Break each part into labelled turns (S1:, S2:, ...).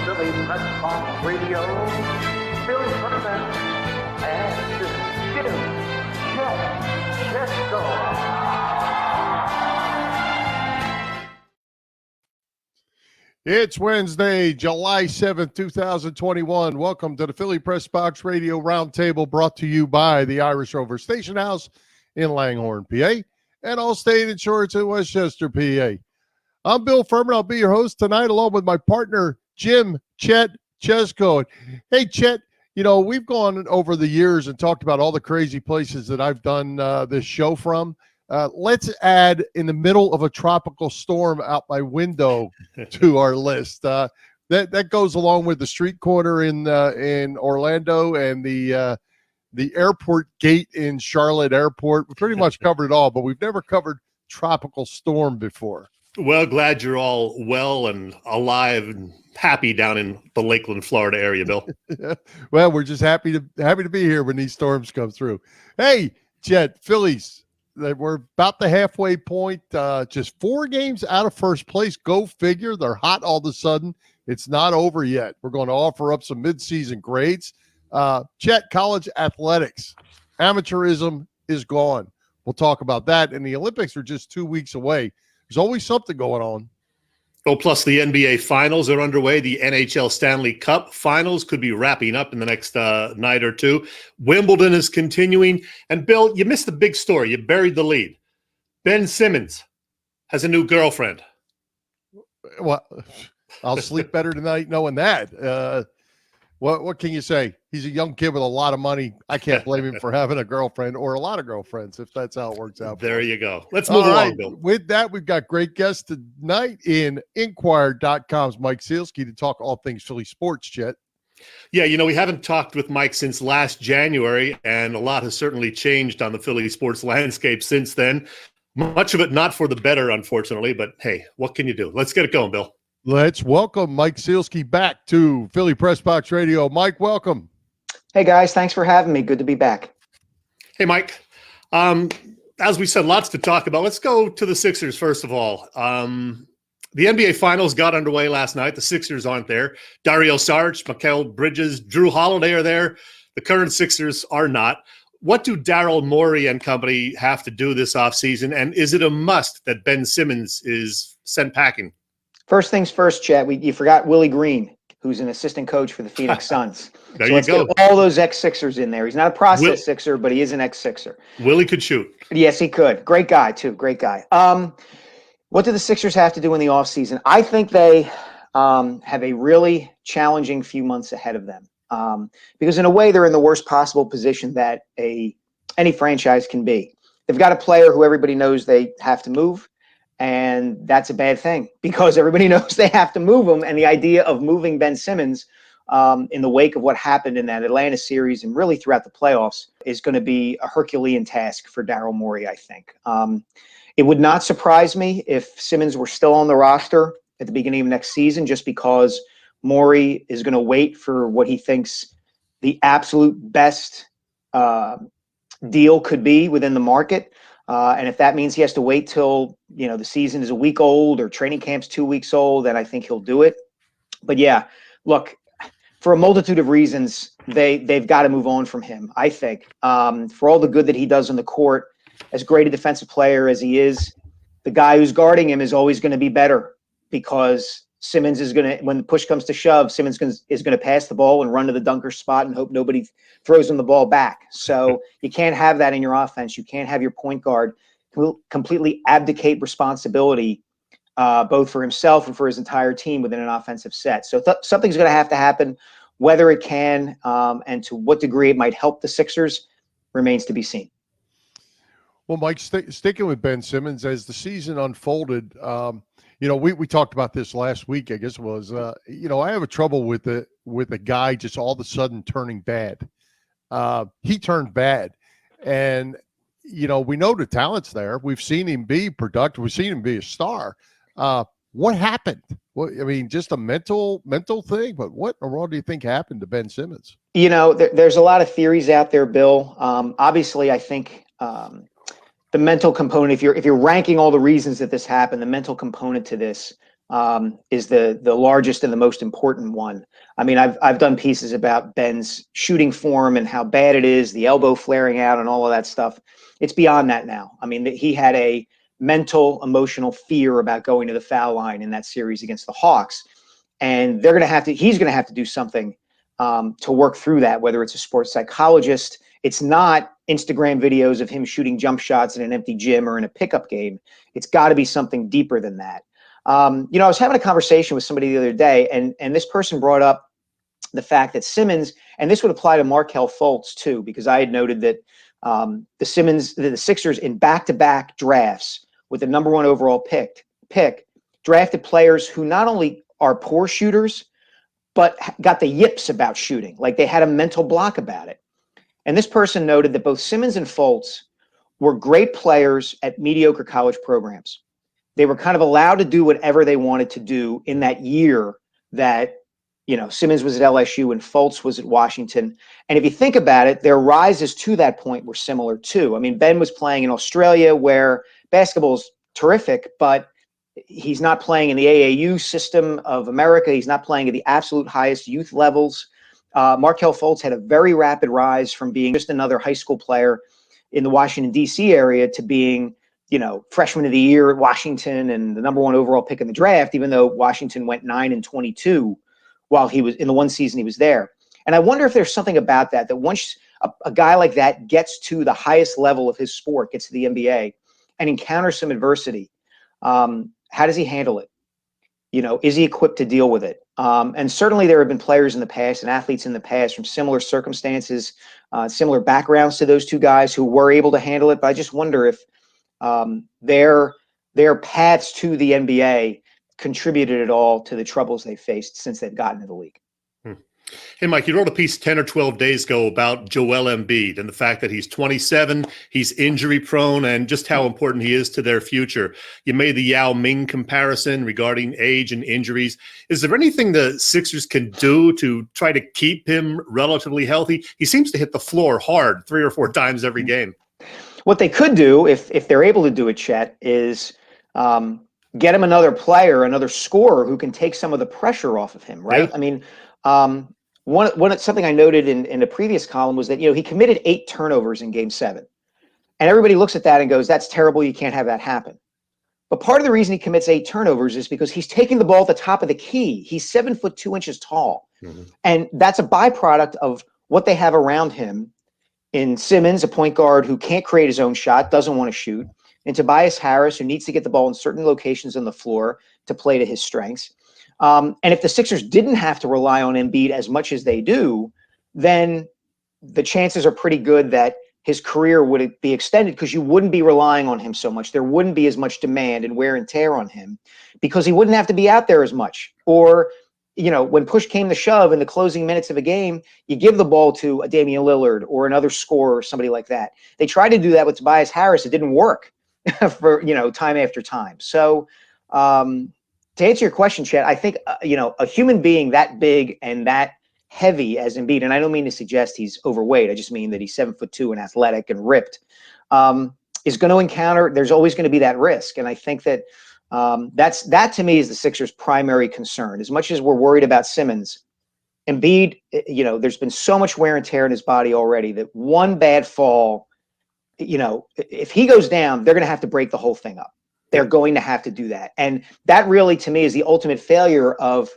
S1: Philly Pressbox Radio, Philly presents and Chet
S2: It's Wednesday, July 7th, 2021. Welcome to the Philly Pressbox Radio Roundtable, brought to you by the Irish Rover Station House in Langhorne, PA, and Allstate Insurance in Westchester, PA. I'm Bill Furman. I'll be your host tonight, along with my partner, Jim Chet Chesko. Hey, Chet, you know, we've gone over the years and talked about all the crazy places that I've done this show from. Let's add in the middle of a tropical storm out my window to our list. That goes along with the street corner in Orlando and the airport gate in Charlotte Airport. We pretty much covered it all, but we've never covered tropical storm before.
S3: Well, glad you're all well and alive and happy down in the Lakeland, Florida area, Bill.
S2: Well, we're just happy to be here when these storms come through. Hey, Chet, Phillies. We're about the halfway point, just 4 games out of first place. Go figure. They're hot all of a sudden. It's not over yet. We're going to offer up some midseason grades. Chet, college athletics. Amateurism is gone. We'll talk about that. And the Olympics are just 2 weeks away. There's always something going on.
S3: Oh, plus the NBA finals are underway. The NHL Stanley Cup finals could be wrapping up in the next night or two. Wimbledon is continuing. And, Bill, you missed the big story. You buried the lead. Ben Simmons has a new girlfriend.
S2: Well, I'll sleep better tonight knowing that. What can you say? He's a young kid with a lot of money. I can't blame him for having a girlfriend or a lot of girlfriends, if that's how it works out.
S3: There you go. Let's move along, Bill.
S2: With that, we've got great guests tonight in Inquirer.com's Mike Sielski to talk all things Philly sports, Chet.
S3: Yeah, you know, we haven't talked with Mike since last January, and a lot has certainly changed on the Philly sports landscape since then. Much of it not for the better, unfortunately, but hey, what can you do? Let's get it going, Bill.
S2: Let's welcome Mike Sielski back to Philly Pressbox Radio. Mike, welcome.
S4: Hey, guys. Thanks for having me. Good to be back.
S3: Hey, Mike. As we said, lots to talk about. Let's go to the Sixers, first of all. The NBA Finals got underway last night. The Sixers aren't there. Dario Saric, Mikal Bridges, Drew Holiday are there. The current Sixers are not. What do Daryl Morey and company have to do this offseason? And is it a must that Ben Simmons is sent packing?
S4: First things first, Chet, you forgot Willie Green, who's an assistant coach for the Phoenix Suns.
S3: There you go.
S4: Get all those ex-Sixers in there. He's not a process Sixer, but he is an ex-Sixer.
S3: Willie could shoot.
S4: Yes, he could. Great guy, too. Great guy. What do the Sixers have to do in the offseason? I think they have a really challenging few months ahead of them because in a way they're in the worst possible position that any franchise can be. They've got a player who everybody knows they have to move. And that's a bad thing because everybody knows they have to move him. And the idea of moving Ben Simmons in the wake of what happened in that Atlanta series and really throughout the playoffs is going to be a Herculean task for Daryl Morey, I think. It would not surprise me if Simmons were still on the roster at the beginning of next season, just because Morey is going to wait for what he thinks the absolute best deal could be within the market. And if that means he has to wait till, the season is a week old or training camp's 2 weeks old, then I think he'll do it. But yeah, look, for a multitude of reasons, they've got to move on from him, I think. For all the good that he does on the court, as great a defensive player as he is, the guy who's guarding him is always going to be better because Simmons is going to, when the push comes to shove, Simmons is going to pass the ball and run to the dunker spot and hope nobody throws him the ball back. So you can't have that in your offense. You can't have your point guard completely abdicate responsibility both for himself and for his entire team within an offensive set. So something's going to have to happen. Whether it can and to what degree it might help the Sixers remains to be seen.
S2: Well, Mike, sticking with Ben Simmons, as the season unfolded, we talked about this last week, I guess it was, I have a trouble with a guy just all of a sudden turning bad. He turned bad. And, we know the talent's there. We've seen him be productive. We've seen him be a star. What happened? Well, I mean, just a mental thing, but what in the world do you think happened to Ben Simmons?
S4: There's a lot of theories out there, Bill. Obviously, I think the mental component, if you're ranking all the reasons that this happened, the mental component to this is the largest and the most important one. I mean, I've done pieces about Ben's shooting form and how bad it is, the elbow flaring out and all of that stuff. It's beyond that now. I mean, he had a mental, emotional fear about going to the foul line in that series against the Hawks. And he's going to have to do something to work through that, whether it's a sports psychologist. It's not Instagram videos of him shooting jump shots in an empty gym or in a pickup game. It's got to be something deeper than that. I was having a conversation with somebody the other day, and this person brought up the fact that Simmons, and this would apply to Markelle Fultz too, because I had noted that the Sixers in back-to-back drafts with the number 1 overall pick drafted players who not only are poor shooters, but got the yips about shooting, like they had a mental block about it. And this person noted that both Simmons and Fultz were great players at mediocre college programs. They were kind of allowed to do whatever they wanted to do in that year that, Simmons was at LSU and Fultz was at Washington. And if you think about it, their rises to that point were similar too. I mean, Ben was playing in Australia where basketball is terrific, but he's not playing in the AAU system of America. He's not playing at the absolute highest youth levels. Markelle Fultz had a very rapid rise from being just another high school player in the Washington, D.C. area to being, freshman of the year at Washington and the number 1 overall pick in the draft, even though Washington went 9-22 while he was in the one season he was there. And I wonder if there's something about that once a guy like that gets to the highest level of his sport, gets to the NBA and encounters some adversity, how does he handle it? Is he equipped to deal with it? And certainly there have been players in the past and athletes in the past from similar circumstances, similar backgrounds to those two guys who were able to handle it. But I just wonder if their paths to the NBA contributed at all to the troubles they faced since they've gotten to the league.
S3: Hey, Mike, you wrote a piece 10 or 12 days ago about Joel Embiid and the fact that he's 27, he's injury prone, and just how important he is to their future. You made the Yao Ming comparison regarding age and injuries. Is there anything the Sixers can do to try to keep him relatively healthy? He seems to hit the floor hard 3 or 4 times every game.
S4: What they could do, if they're able to do it, Chet, is get him another player, another scorer who can take some of the pressure off of him, right? Yeah. I mean, something I noted in a previous column was that, he committed 8 turnovers in Game 7. And everybody looks at that and goes, that's terrible. You can't have that happen. But part of the reason he commits 8 turnovers is because he's taking the ball at the top of the key. He's 7'2" tall. Mm-hmm. And that's a byproduct of what they have around him in Simmons, a point guard who can't create his own shot, doesn't want to shoot, and Tobias Harris, who needs to get the ball in certain locations on the floor to play to his strengths. And if the Sixers didn't have to rely on Embiid as much as they do, then the chances are pretty good that his career would be extended because you wouldn't be relying on him so much. There wouldn't be as much demand and wear and tear on him because he wouldn't have to be out there as much. Or, when push came to shove in the closing minutes of a game, you give the ball to a Damian Lillard or another scorer or somebody like that. They tried to do that with Tobias Harris. It didn't work for, time after time. So, to answer your question, Chet, I think, a human being that big and that heavy as Embiid, and I don't mean to suggest he's overweight. I just mean that he's 7'2" and athletic and ripped, is going to encounter, there's always going to be that risk. And I think that that to me is the Sixers' primary concern. As much as we're worried about Simmons, Embiid, there's been so much wear and tear in his body already that one bad fall, if he goes down, they're going to have to break the whole thing up. They're going to have to do that. And that really, to me, is the ultimate failure of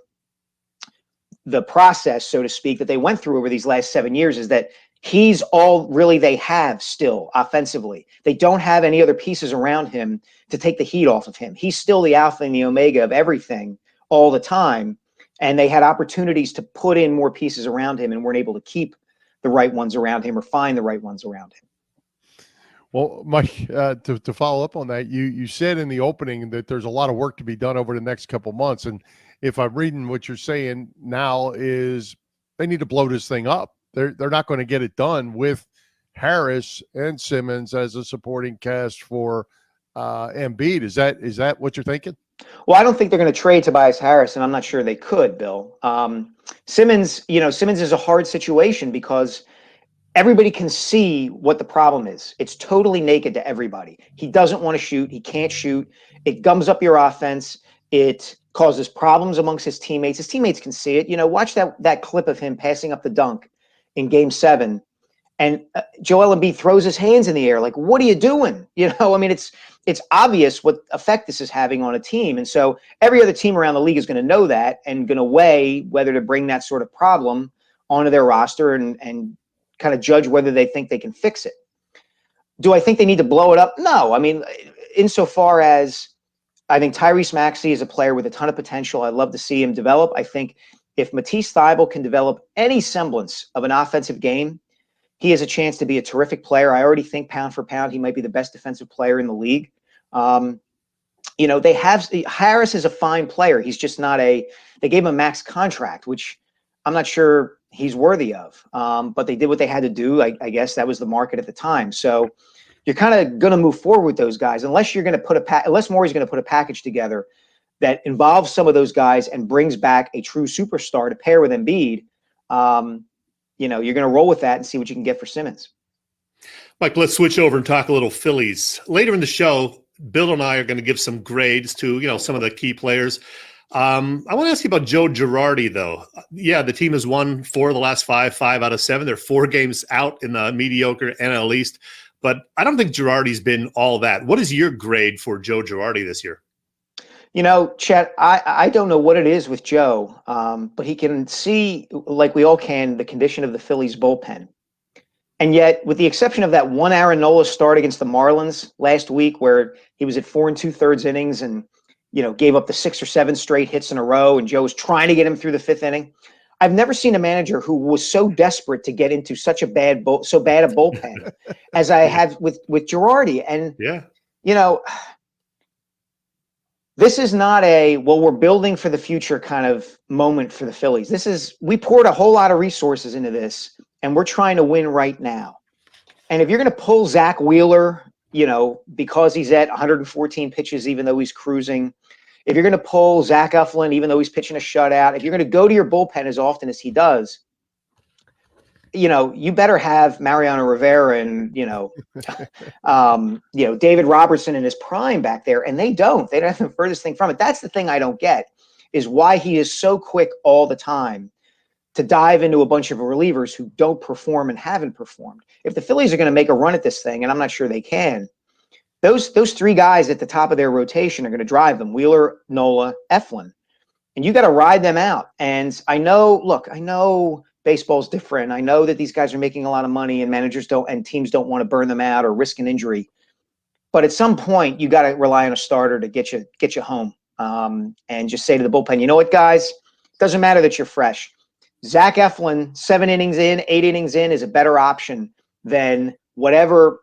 S4: the process, so to speak, that they went through over these last 7 years, is that he's all really they have still offensively. They don't have any other pieces around him to take the heat off of him. He's still the alpha and the omega of everything all the time. And they had opportunities to put in more pieces around him and weren't able to keep the right ones around him or find the right ones around him.
S2: Well, Mike, to follow up on that, you said in the opening that there's a lot of work to be done over the next couple months. And if I'm reading what you're saying now is they need to blow this thing up. They're not going to get it done with Harris and Simmons as a supporting cast for Embiid. Is that what you're thinking?
S4: Well, I don't think they're going to trade Tobias Harris, and I'm not sure they could, Bill. Simmons is a hard situation because everybody can see what the problem is. It's totally naked to everybody. He doesn't want to shoot. He can't shoot. It gums up your offense. It causes problems amongst his teammates. His teammates can see it. Watch that clip of him passing up the dunk in Game 7, and Joel Embiid throws his hands in the air. Like, what are you doing? I mean, it's obvious what effect this is having on a team. And so every other team around the league is going to know that and going to weigh whether to bring that sort of problem onto their roster and kind of judge whether they think they can fix it. Do I think they need to blow it up? No. I mean, insofar as I think Tyrese Maxey is a player with a ton of potential. I'd love to see him develop. I think if Matisse Thybulle can develop any semblance of an offensive game, he has a chance to be a terrific player. I already think pound for pound, he might be the best defensive player in the league. They have Harris is a fine player. He's just not they gave him a max contract, which I'm not sure he's worthy of. But they did what they had to do. I guess that was the market at the time. So you're kind of going to move forward with those guys unless you're going to unless Morey's going to put a package together that involves some of those guys and brings back a true superstar to pair with Embiid. You're going to roll with that and see what you can get for Simmons.
S3: Mike, let's switch over and talk a little Phillies. Later in the show, Bill and I are going to give some grades to, some of the key players. I want to ask you about Joe Girardi, though. Yeah, the team has won 4 of the last 5 out of 7. They're 4 games out in the mediocre NL East. But I don't think Girardi's been all that. What is your grade for Joe Girardi this year?
S4: Chet, I don't know what it is with Joe, but he can see, like we all can, the condition of the Phillies bullpen. And yet, with the exception of that one Aaron Nola start against the Marlins last week where he was at 4 2/3 innings and, gave up the 6 or 7 straight hits in a row and Joe was trying to get him through the 5th inning. I've never seen a manager who was so desperate to get into such a bad bullpen as I have with Girardi. And, this is not we're building for the future kind of moment for the Phillies. We poured a whole lot of resources into this, and we're trying to win right now. And if you're going to pull Zach Wheeler, because he's at 114 pitches, even though he's cruising, if you're going to pull Zach Eflin, even though he's pitching a shutout, if you're going to go to your bullpen as often as he does, you better have Mariano Rivera and, David Robertson in his prime back there. And they don't have the furthest thing from it. That's the thing I don't get is why he is so quick all the time to dive into a bunch of relievers who don't perform and haven't performed. If the Phillies are going to make a run at this thing, and I'm not sure they can, those 3 guys at the top of their rotation are going to drive them, Wheeler, Nola, Eflin. And you got to ride them out. And I know baseball's different. I know that these guys are making a lot of money and managers and teams don't want to burn them out or risk an injury. But at some point, you got to rely on a starter to get you home and just say to the bullpen, you know what, guys? It doesn't matter that you're fresh. Zach Eflin, 7 innings in, 8 innings in is a better option than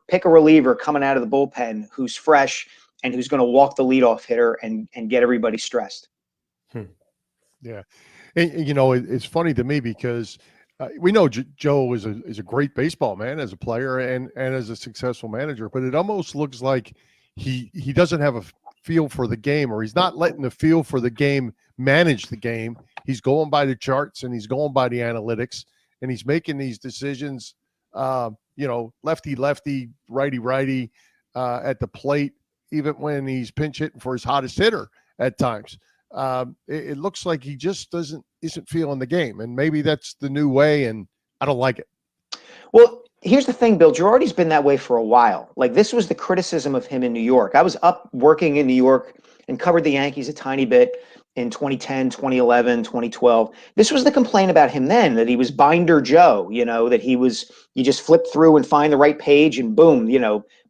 S4: pick a reliever coming out of the bullpen who's fresh and who's going to walk the leadoff hitter and get everybody stressed.
S2: Yeah. And, it's funny to me because we know Joe is a great baseball man as a player and as a successful manager, but it almost looks like he doesn't have a feel for the game, or he's not letting the feel for the game manage the game. He's going by the charts and he's going by the analytics, and he's making these decisions, lefty, righty, at the plate, even when he's pinch hitting for his hottest hitter at times. It looks like he just isn't feeling the game, and maybe that's the new way, and I don't like it.
S4: Well, here's the thing, Bill. Girardi's been that way for a while. Like, this was the criticism of him in New York. I was up working in New York and covered the Yankees a tiny bit in 2010, 2011, 2012. This was the complaint about him then, that he was Binder Joe, that you just flip through and find the right page and boom,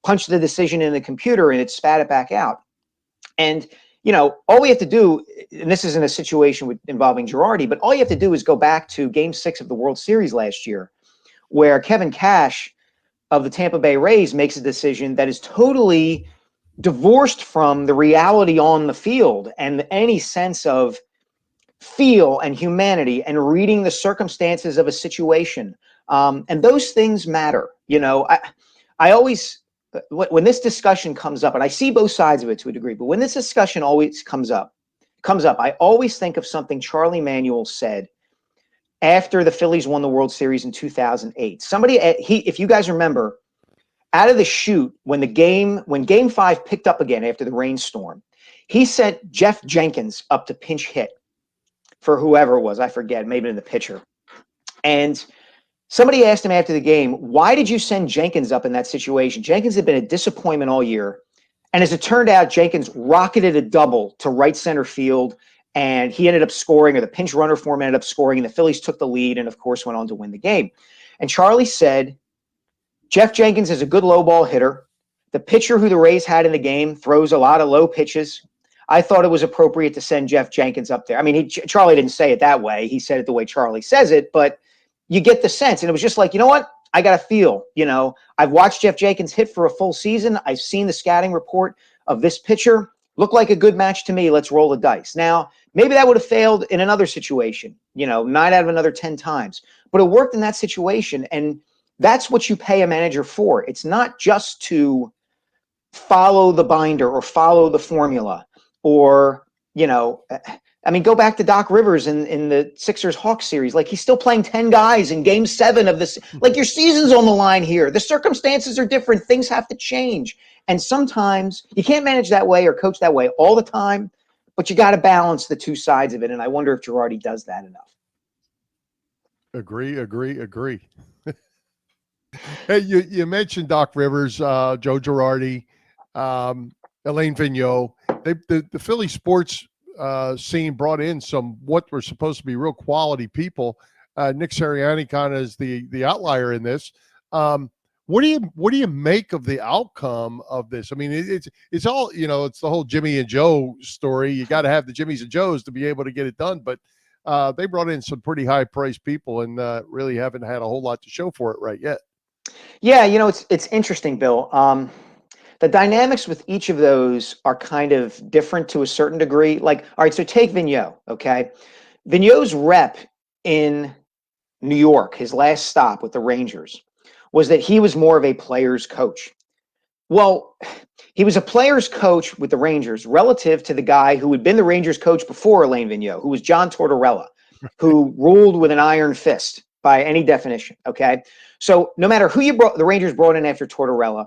S4: punch the decision in the computer and it spat it back out. And, all we have to do, and this isn't a situation involving Girardi, but all you have to do is go back to Game 6 of the World Series last year, where Kevin Cash of the Tampa Bay Rays makes a decision that is totally divorced from the reality on the field and any sense of feel and humanity and reading the circumstances of a situation. And those things matter. I always, when this discussion comes up, and I see both sides of it to a degree, but when this discussion always comes up, I always think of something Charlie Manuel said after the Phillies won the World Series in 2008. If you guys remember, out of the chute, when Game 5 picked up again after the rainstorm, He sent Jeff Jenkins up to pinch hit for whoever it was. I forget, maybe in the pitcher. And somebody asked him after the game, why did you send Jenkins up in that situation? Jenkins had been a disappointment all year. And as it turned out, Jenkins rocketed a double to right center field, and he ended up scoring, or the pinch runner for him ended up scoring, and the Phillies took the lead and, of course, went on to win the game. And Charlie said, Jeff Jenkins is a good low ball hitter. The pitcher who the Rays had in the game throws a lot of low pitches. I thought it was appropriate to send Jeff Jenkins up there. I mean, Charlie didn't say it that way. He said it the way Charlie says it, but you get the sense. And it was just like, you know what? I got to feel, I've watched Jeff Jenkins hit for a full season. I've seen the scouting report of this pitcher. Looked like a good match to me. Let's roll the dice. Now, maybe that would have failed in another situation, 9 out of another 10 times. But it worked in that situation, and that's what you pay a manager for. It's not just to follow the binder or follow the formula or, go back to Doc Rivers in the Sixers-Hawks series. Like, he's still playing 10 guys in Game 7 of this. Like, your season's on the line here. The circumstances are different. Things have to change. And sometimes you can't manage that way or coach that way all the time, but you got to balance the two sides of it. And I wonder if Girardi does that enough.
S2: Agree. Hey, you mentioned Doc Rivers, Joe Girardi, Elaine Vigneault. The Philly sports scene brought in some what were supposed to be real quality people. Nick Sirianni kind of is the outlier in this. What do you make of the outcome of this? I mean, it's all, it's the whole Jimmy and Joe story. You got to have the Jimmys and Joes to be able to get it done. But they brought in some pretty high priced people and really haven't had a whole lot to show for it right yet.
S4: Yeah, it's interesting, Bill. The dynamics with each of those are kind of different to a certain degree. Like, all right, so take Vigneault, okay? Vigneault's rep in New York, his last stop with the Rangers, was that he was more of a player's coach. Well, he was a player's coach with the Rangers relative to the guy who had been the Rangers coach before Elaine Vigneault, who was John Tortorella, who ruled with an iron fist by any definition, okay? So no matter who the Rangers brought in after Tortorella,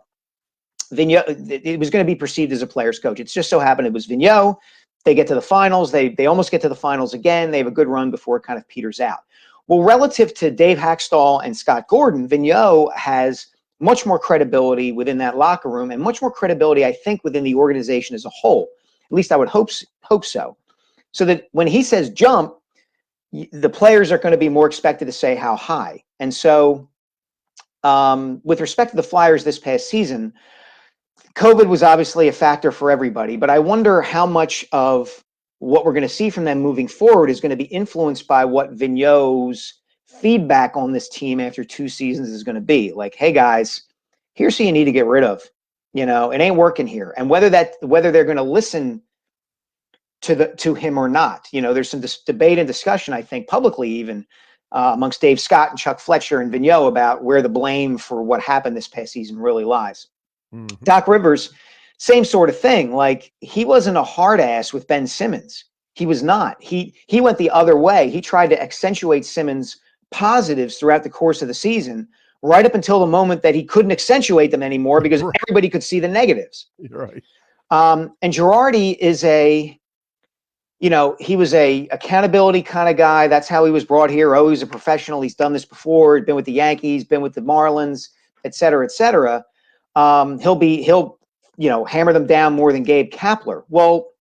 S4: Vigneault, it was going to be perceived as a player's coach. It's just so happened it was Vigneault. They get to the finals. They almost get to the finals again. They have a good run before it kind of peters out. Well, relative to Dave Haxtell and Scott Gordon, Vigneault has much more credibility within that locker room and much more credibility, I think, within the organization as a whole. At least I would hope so. So that when he says jump, the players are going to be more expected to say how high. And so with respect to the Flyers this past season, COVID was obviously a factor for everybody, but I wonder how much of what we're going to see from them moving forward is going to be influenced by what Vigneault's feedback on this team after 2 seasons is going to be. Like, hey guys, here's who you need to get rid of. It ain't working here. And whether they're going to listen to him or not, there's some debate and discussion, I think, publicly even amongst Dave Scott and Chuck Fletcher and Vigneault about where the blame for what happened this past season really lies. Mm-hmm. Doc Rivers, same sort of thing. Like, he wasn't a hard ass with Ben Simmons. He was not. He went the other way. He tried to accentuate Simmons' positives throughout the course of the season, right up until the moment that he couldn't accentuate them anymore because everybody could see the negatives.
S2: You're right.
S4: And Girardi is he was a accountability kind of guy. That's how he was brought here. Oh, he's a professional. He's done this before. He's been with the Yankees, been with the Marlins, et cetera, et cetera. He'll hammer them down more than Gabe Kapler. Well,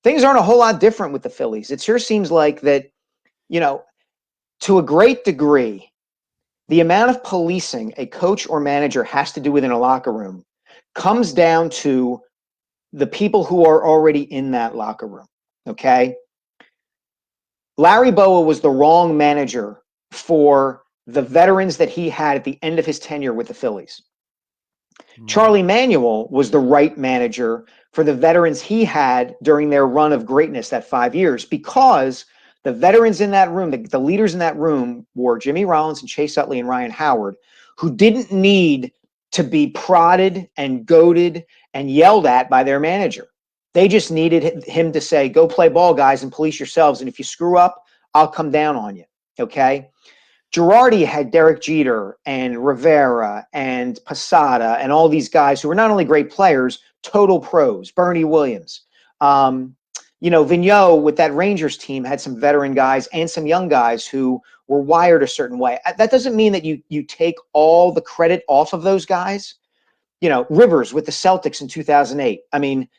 S4: things aren't a whole lot different with the Phillies. It sure seems like that, to a great degree, the amount of policing a coach or manager has to do within a locker room comes down to the people who are already in that locker room. Okay. Larry Bowa was the wrong manager for the veterans that he had at the end of his tenure with the Phillies. Charlie Manuel was the right manager for the veterans he had during their run of greatness that 5 years, because the veterans in that room, the leaders in that room were Jimmy Rollins and Chase Utley and Ryan Howard, who didn't need to be prodded and goaded and yelled at by their manager. They just needed him to say, go play ball, guys, and police yourselves. And if you screw up, I'll come down on you. Okay. Girardi had Derek Jeter and Rivera and Posada and all these guys who were not only great players, total pros, Bernie Williams, Vigneault with that Rangers team had some veteran guys and some young guys who were wired a certain way. That doesn't mean that you take all the credit off of those guys. Rivers with the Celtics in 2008. I mean,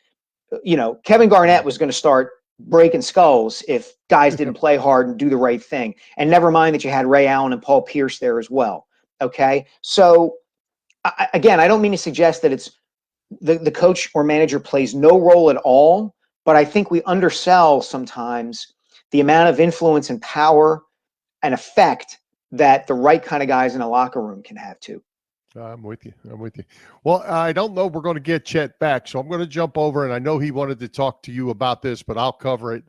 S4: Kevin Garnett was going to start breaking skulls if guys didn't play hard and do the right thing. And never mind that you had Ray Allen and Paul Pierce there as well. Okay. So again, I don't mean to suggest that it's the coach or manager plays no role at all, but I think we undersell sometimes the amount of influence and power and effect that the right kind of guys in a locker room can have too.
S2: I'm with you. Well, I don't know if we're going to get Chet back, so I'm going to jump over, and I know he wanted to talk to you about this, but I'll cover it.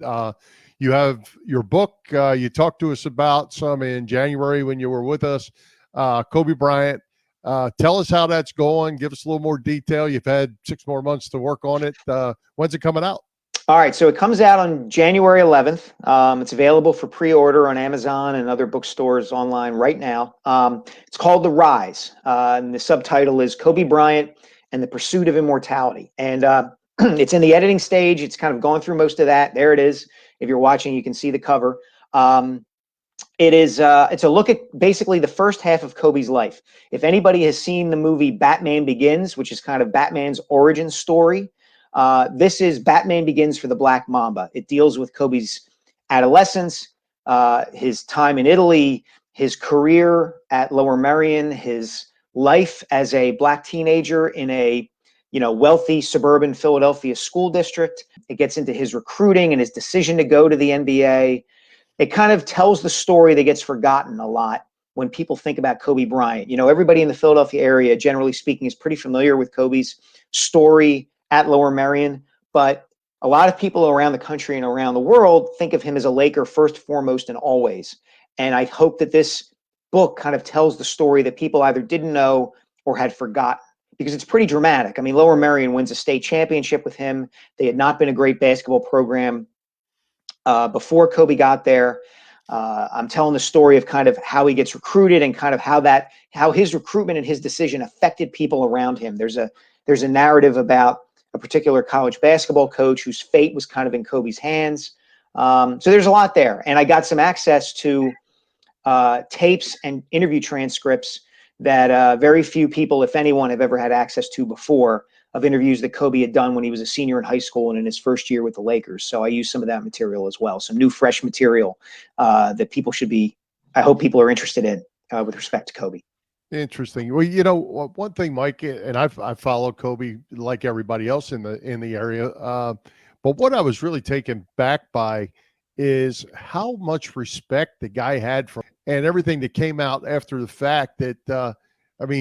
S2: You have your book. You talked to us about some in January when you were with us, Kobe Bryant. Tell us how that's going. Give us a little more detail. You've had 6 more months to work on it. When's it coming out?
S4: All right, so it comes out on January 11th. It's available for pre-order on Amazon and other bookstores online right now. It's called The Rise, and the subtitle is Kobe Bryant and the Pursuit of Immortality. And it's in the editing stage. It's kind of gone through most of that. There it is. If you're watching, you can see the cover. It's a look at basically the first half of Kobe's life. If anybody has seen the movie Batman Begins, which is kind of Batman's origin story, this is Batman Begins for the Black Mamba. It deals with Kobe's adolescence, his time in Italy, his career at Lower Merion, his life as a black teenager in a wealthy suburban Philadelphia school district. It gets into his recruiting and his decision to go to the NBA. It kind of tells the story that gets forgotten a lot when people think about Kobe Bryant. Everybody in the Philadelphia area, generally speaking, is pretty familiar with Kobe's story at Lower Merion, but a lot of people around the country and around the world think of him as a Laker first, foremost, and always. And I hope that this book kind of tells the story that people either didn't know or had forgotten, because it's pretty dramatic. I mean, Lower Merion wins a state championship with him. They had not been a great basketball program before Kobe got there. I'm telling the story of kind of how he gets recruited and kind of how his recruitment and his decision affected people around him. There's a narrative about a particular college basketball coach whose fate was kind of in Kobe's hands. So there's a lot there. And I got some access to tapes and interview transcripts that very few people, if anyone, have ever had access to before, of interviews that Kobe had done when he was a senior in high school and in his first year with the Lakers. So I used some of that material as well. Some new, fresh material that people I hope people are interested in with respect to Kobe.
S2: Interesting. Well, one thing, Mike, and I follow Kobe like everybody else in the area. But what I was really taken back by is how much respect the guy had for, and everything that came out after the fact that,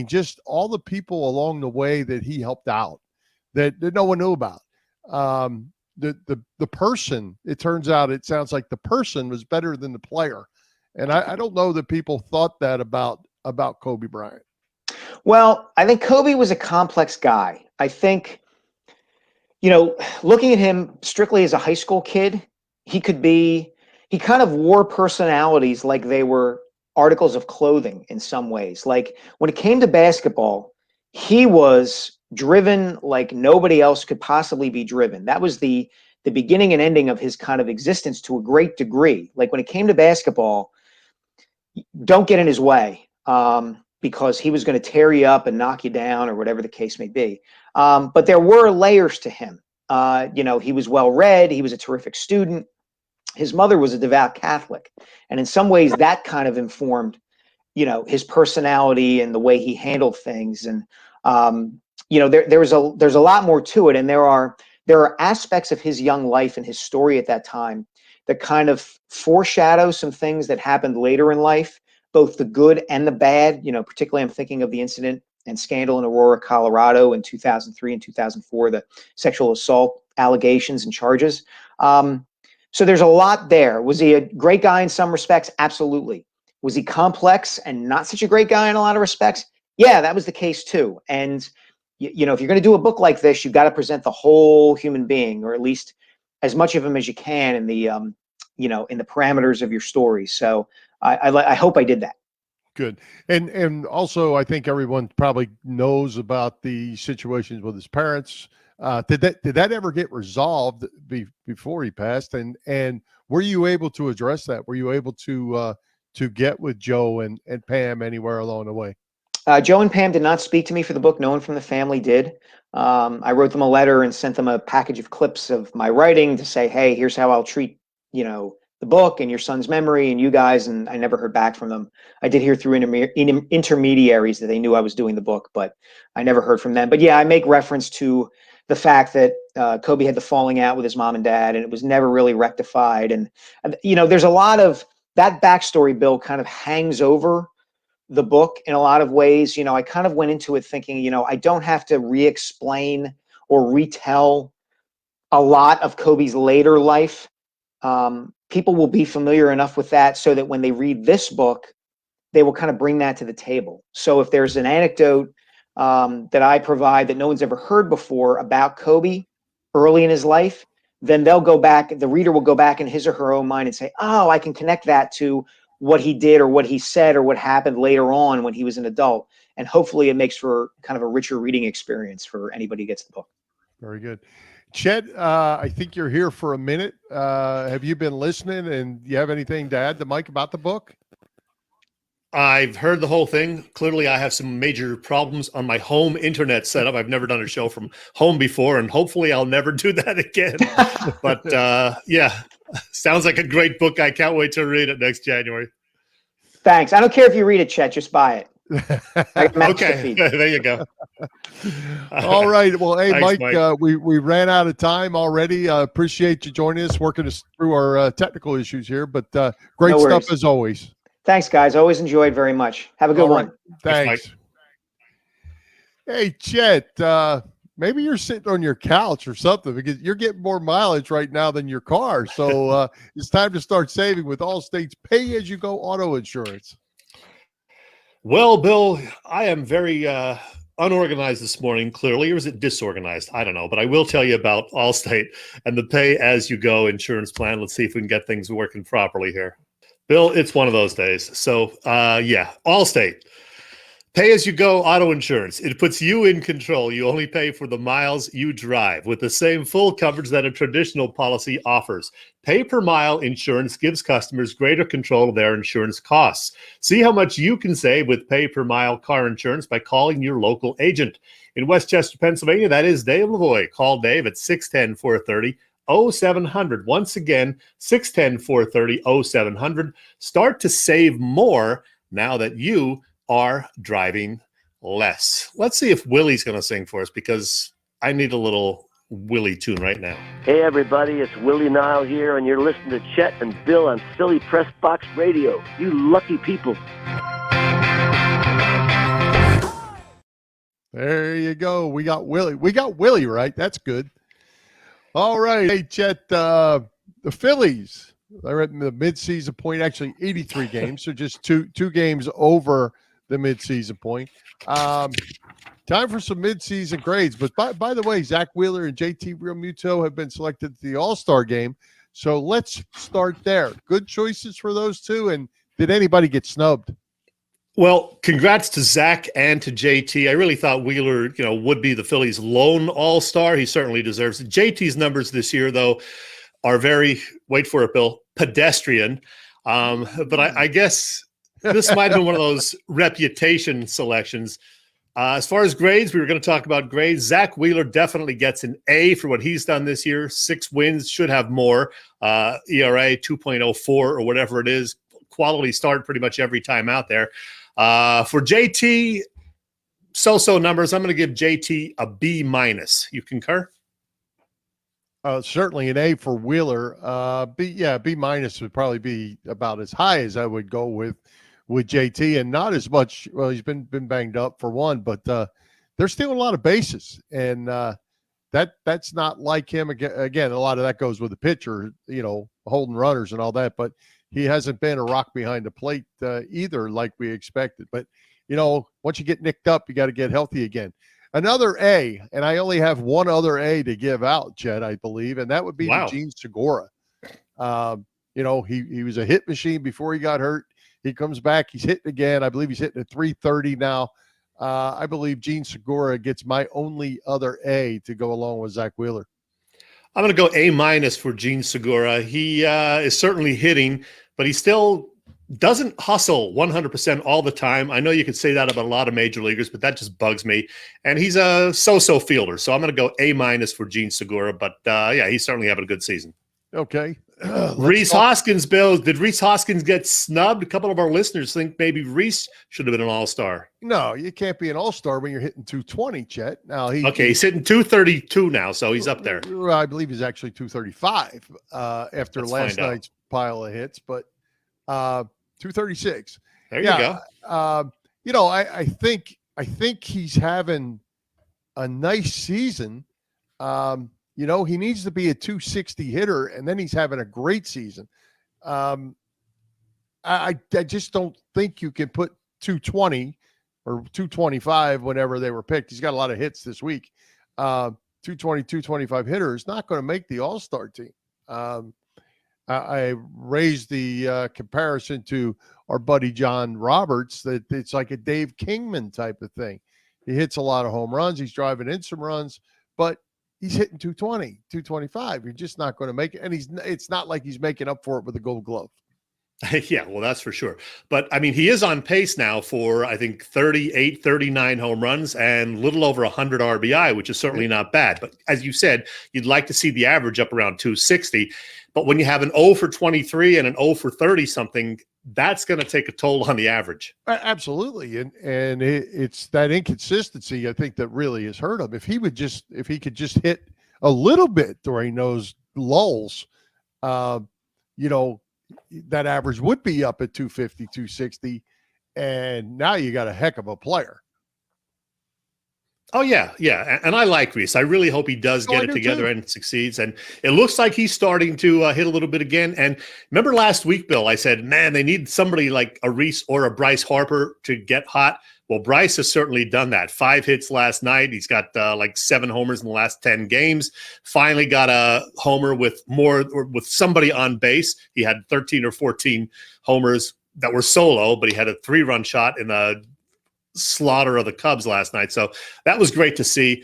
S2: just all the people along the way that he helped out that no one knew about. The person, it sounds like the person was better than the player. And I don't know that people thought that about Kobe Bryant.
S4: Well, I think Kobe was a complex guy. I think, looking at him strictly as a high school kid, he kind of wore personalities like they were articles of clothing in some ways. Like when it came to basketball, he was driven like nobody else could possibly be driven. That was the beginning and ending of his kind of existence to a great degree. Like when it came to basketball, don't get in his way. Because he was going to tear you up and knock you down or whatever the case may be. But there were layers to him. He was well-read. He was a terrific student. His mother was a devout Catholic. And in some ways that kind of informed, his personality and the way he handled things. And, there's a lot more to it. And there are aspects of his young life and his story at that time that kind of foreshadow some things that happened later in life, both the good and the bad. Particularly I'm thinking of the incident and scandal in Aurora, Colorado in 2003 and 2004, the sexual assault allegations and charges. So there's a lot there. Was he a great guy in some respects? Absolutely. Was he complex and not such a great guy in a lot of respects? Yeah, that was the case too. And if you're going to do a book like this, you've got to present the whole human being, or at least as much of him as you can in the in the parameters of your story. So I hope I did that.
S2: Good. And also I think everyone probably knows about the situations with his parents. Did that ever get resolved before he passed? And were you able to address that? Were you able to get with Joe and Pam anywhere along the way?
S4: Joe and Pam did not speak to me for the book. No one from the family did. I wrote them a letter and sent them a package of clips of my writing to say, hey, here's how I'll treat, the book and your son's memory and you guys. And I never heard back from them. I did hear through intermediaries that they knew I was doing the book, but I never heard from them. But yeah, I make reference to the fact that Kobe had the falling out with his mom and dad, and it was never really rectified. And, there's a lot of that backstory, Bill, kind of hangs over the book in a lot of ways. I kind of went into it thinking, I don't have to re-explain or retell a lot of Kobe's later life. People will be familiar enough with that so that when they read this book, they will kind of bring that to the table. So if there's an anecdote that I provide that no one's ever heard before about Kobe early in his life, then the reader will go back in his or her own mind and say, oh, I can connect that to what he did or what he said or what happened later on when he was an adult. And hopefully it makes for kind of a richer reading experience for anybody who gets the book.
S2: Very good. Chet, I think you're here for a minute. Have you been listening, and do you have anything to add to Mike about the book?
S3: I've heard the whole thing. Clearly, I have some major problems on my home internet setup. I've never done a show from home before, and hopefully I'll never do that again. But yeah, sounds like a great book. I can't wait to read it next January.
S4: Thanks. I don't care if you read it, Chet. Just buy it.
S3: Okay, there you go.
S2: All right. Well, hey,
S3: Thanks,
S2: Mike, we ran out of time already. Appreciate you joining us, working us through our technical issues here, but great stuff as always.
S4: Thanks, guys. Always enjoyed very much. Have a good one.
S2: Thanks. Hey, Chet, maybe you're sitting on your couch or something because you're getting more mileage right now than your car. So it's time to start saving with Allstate's pay-as-you-go auto insurance.
S3: Well, Bill, I am very unorganized this morning, clearly, or is it disorganized? I don't know, but I will tell you about Allstate and the pay-as-you-go insurance plan. Let's see if we can get things working properly here. Bill, it's one of those days. So, yeah, Allstate. Pay-as-you-go auto insurance. It puts you in control. You only pay for the miles you drive with the same full coverage that a traditional policy offers. Pay-per-mile insurance gives customers greater control of their insurance costs. See how much you can save with pay-per-mile car insurance by calling your local agent. In Westchester, Pennsylvania, that is Dave Lavoie. Call Dave at 610-430-0700. Once again, 610-430-0700. Start to save more now that you are driving less. Let's see if Willie's going to sing for us because I need a little Willie tune right now.
S5: Hey everybody, it's Willie Nile here, and you're listening to Chet and Bill on Philly Pressbox Radio. You lucky people.
S2: There you go. We got Willie. We got Willie right. That's good. All right. Hey, Chet, the Phillies, they're at the midseason point, actually 83 games, so just two games over the midseason point. Time for some midseason grades. But by the way, Zach Wheeler and JT Realmuto have been selected to the All-Star game. So let's start there. Good choices for those two. And did anybody get snubbed?
S3: Well, congrats to Zach and to JT. I really thought Wheeler, would be the Phillies' lone All-Star. He certainly deserves it. JT's numbers this year, though, are very, wait for it, Bill, pedestrian. But I guess this might have been one of those reputation selections. As far as grades, we were going to talk about grades. Zach Wheeler definitely gets an A for what he's done this year. 6 wins, should have more. ERA 2.04 or whatever it is. Quality start pretty much every time out there. For JT, so-so numbers. I'm going to give JT a B-. You concur?
S2: Certainly an A for Wheeler. B- would probably be about as high as I would go with JT, and not as much. Well, he's been banged up for one, but they're stealing a lot of bases, and that's not like him. Again, a lot of that goes with the pitcher, holding runners and all that, but he hasn't been a rock behind the plate either, like we expected. But once you get nicked up, you got to get healthy again. Another A, and I only have one other A to give out, Chet, I believe, and that would be Eugene Segura. He was a hit machine before he got hurt. He comes back, he's hitting again. I believe he's hitting at 330 now. I believe Gene Segura gets my only other A to go along with Zach Wheeler.
S3: I'm going to go A- for Gene Segura. He is certainly hitting, but he still doesn't hustle 100% all the time. I know you could say that about a lot of major leaguers, but that just bugs me. And he's a so-so fielder. So I'm going to go A- for Gene Segura. But, yeah, he's certainly having a good season.
S2: Okay.
S3: Rhys Hoskins, Bill. Did Rhys Hoskins get snubbed? A couple of our listeners think maybe Rhys should have been an all-star.
S2: No, you can't be an all-star when you're hitting 220, Chet. Now
S3: he's hitting 232 now, so he's up there.
S2: I believe he's actually 235 after last night's pile of hits, but 236.
S3: There you go.
S2: I think he's having a nice season. He needs to be a 260 hitter, and then he's having a great season. I just don't think you can put 220 or 225 whenever they were picked. He's got a lot of hits this week. 220, 225 hitter is not going to make the all-star team. I raised the comparison to our buddy John Roberts, that it's like a Dave Kingman type of thing. He hits a lot of home runs. He's driving in some runs, but he's hitting 220, 225. You're just not going to make it. And it's not like he's making up for it with a Gold Glove.
S3: Yeah, well, that's for sure. But, I mean, he is on pace now for, I think, 38, 39 home runs and a little over 100 RBI, which is certainly not bad. But as you said, you'd like to see the average up around 260. But when you have an 0 for 23 and an 0 for 30 something, that's going to take a toll on the average.
S2: Absolutely. And it's that inconsistency, I think, that really has hurt him. If he could just hit a little bit during those lulls, that average would be up at 250, 260. And now you got a heck of a player.
S3: Oh, yeah. Yeah. And I like Rhys. I really hope he does get it together and succeeds. And it looks like he's starting to hit a little bit again. And remember last week, Bill, I said, man, they need somebody like a Rhys or a Bryce Harper to get hot. Well, Bryce has certainly done that. 5 hits last night. He's got 7 homers in the last 10 games. Finally got a homer with somebody on base. He had 13 or 14 homers that were solo, but he had a 3-run shot in a slaughter of the Cubs last night. So that was great to see.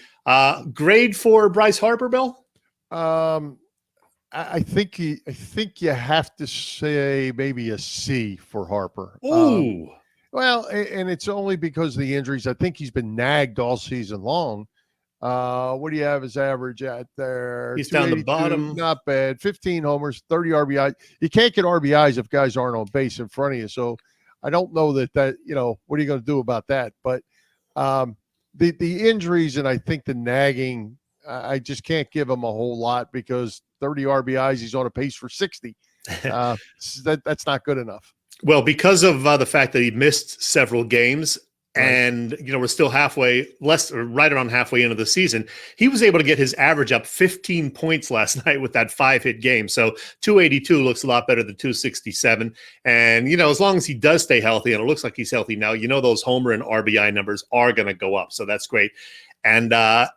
S3: Grade for Bryce Harper, Bill?
S2: I think you have to say maybe a C for Harper.
S3: Ooh.
S2: Well, and it's only because of the injuries. I think he's been nagged all season long. What do you have his average at there?
S3: He's down the bottom.
S2: Not bad. 15 homers, 30 RBI. You can't get RBIs if guys aren't on base in front of you. So I don't know that what are you going to do about that? But the injuries and I think the nagging, I just can't give him a whole lot because 30 RBIs, he's on a pace for 60. That's not good enough.
S3: Well, because of the fact that he missed several games and, we're still right around halfway into the season, he was able to get his average up 15 points last night with that 5-hit game. So 282 looks a lot better than 267. And, as long as he does stay healthy, and it looks like he's healthy now, those homer and RBI numbers are going to go up. So that's great. And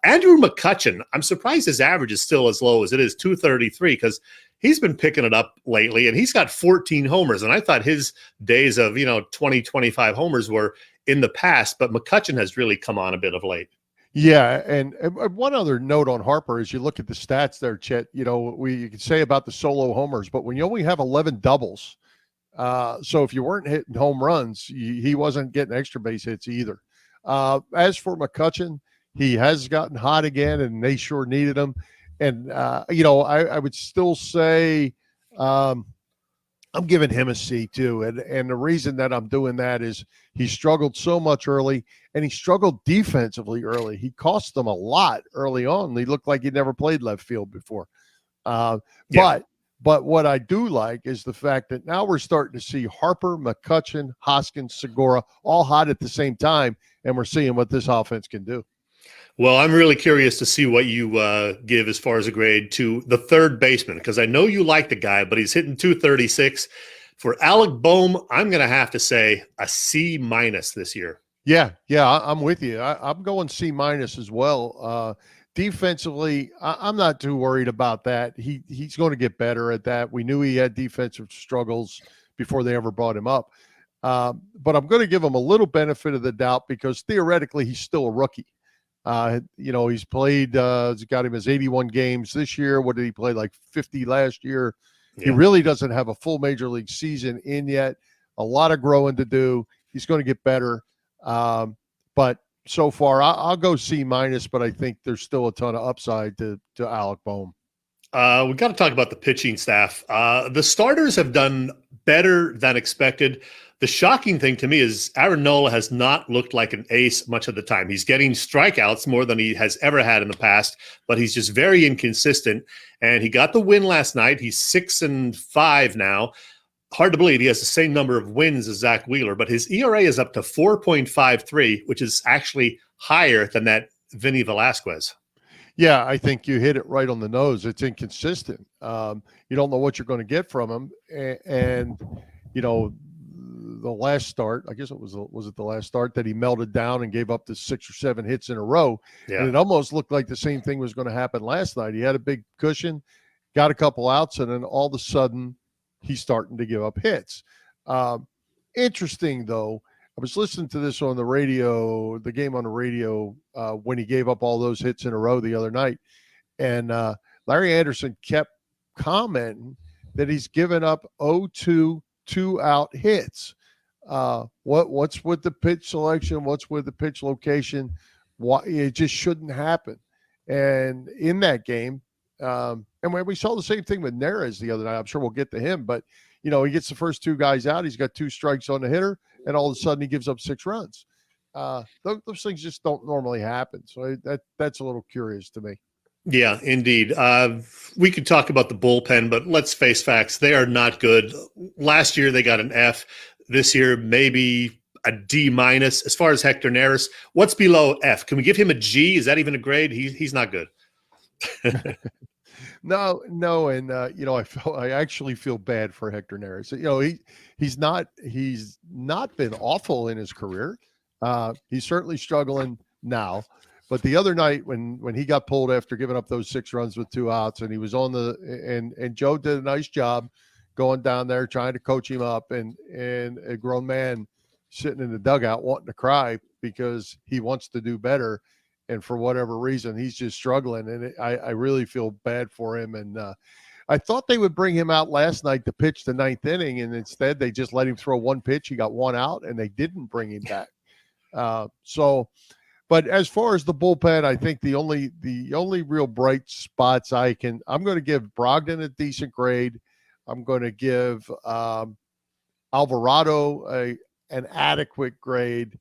S3: Andrew McCutchen, I'm surprised his average is still as low as it is, 233, because he's been picking it up lately, and he's got 14 homers. And I thought his days of, 20, 25 homers were in the past, but McCutchen has really come on a bit of late.
S2: Yeah, and one other note on Harper is you look at the stats there, Chet, you can say about the solo homers, but when you only have 11 doubles, so if you weren't hitting home runs, he wasn't getting extra base hits either. As for McCutchen, he has gotten hot again, and they sure needed him. And, I would still say I'm giving him a C too. And the reason that I'm doing that is he struggled so much early, and he struggled defensively early. He cost them a lot early on. He looked like he'd never played left field before. But what I do like is the fact that now we're starting to see Harper, McCutchen, Hoskins, Segura all hot at the same time, and we're seeing what this offense can do.
S3: Well, I'm really curious to see what you give as far as a grade to the third baseman, because I know you like the guy, but he's hitting 236. For Alec Boehm, I'm going to have to say a C- this year.
S2: Yeah, I'm with you. I'm going C- as well. Defensively, I'm not too worried about that. He's going to get better at that. We knew he had defensive struggles before they ever brought him up. But I'm going to give him a little benefit of the doubt because theoretically he's still a rookie. He's played, he's got him his 81 games this year. What did he play? Like 50 last year. Yeah. He really doesn't have a full major league season in yet. A lot of growing to do. He's going to get better. But so far, I'll go C-, but I think there's still a ton of upside to Alec Boehm.
S3: We got to talk about the pitching staff. The starters have done better than expected. The shocking thing to me is Aaron Nola has not looked like an ace much of the time. He's getting strikeouts more than he has ever had in the past, but he's just very inconsistent. And he got the win last night. He's 6-5 now. Hard to believe he has the same number of wins as Zach Wheeler, but his ERA is up to 4.53, which is actually higher than that Vinny Velasquez.
S2: Yeah, I think you hit it right on the nose. It's inconsistent. You don't know what you're going to get from him. And the last start, I guess was it the last start that he melted down and gave up the 6 or 7 hits in a row. Yeah. And it almost looked like the same thing was going to happen last night. He had a big cushion, got a couple outs, and then all of a sudden he's starting to give up hits. Interesting, though. I was listening to this on the radio, the game on the radio, when he gave up all those hits in a row the other night. And Larry Anderson kept commenting that he's given up 0-2 2-out hits. What's with the pitch selection? What's with the pitch location? Why it just shouldn't happen. And in that game, and when we saw the same thing with Neres the other night, I'm sure we'll get to him, but he gets the first 2 guys out. He's got 2 strikes on the hitter, and all of a sudden he gives up 6 runs. Those things just don't normally happen. So that's a little curious to me.
S3: Yeah, indeed. We could talk about the bullpen, but let's face facts. They are not good. Last year they got an F. This year maybe a D-. As far as Hector Neris, what's below F? Can we give him a G? Is that even a grade? He's not good.
S2: No, and I actually feel bad for Hector Neris. He's not been awful in his career. He's certainly struggling now. But the other night when he got pulled after giving up those 6 runs with 2 outs, and he was on and Joe did a nice job going down there trying to coach him up, and a grown man sitting in the dugout wanting to cry because he wants to do better, and for whatever reason he's just struggling, and I really feel bad for him. And I thought they would bring him out last night to pitch the 9th inning, and instead they just let him throw 1 pitch. He got 1 out, and they didn't bring him back. But as far as the bullpen, I think the only real bright spots I'm going to give Brogdon a decent grade. I'm going to give Alvarado an adequate grade,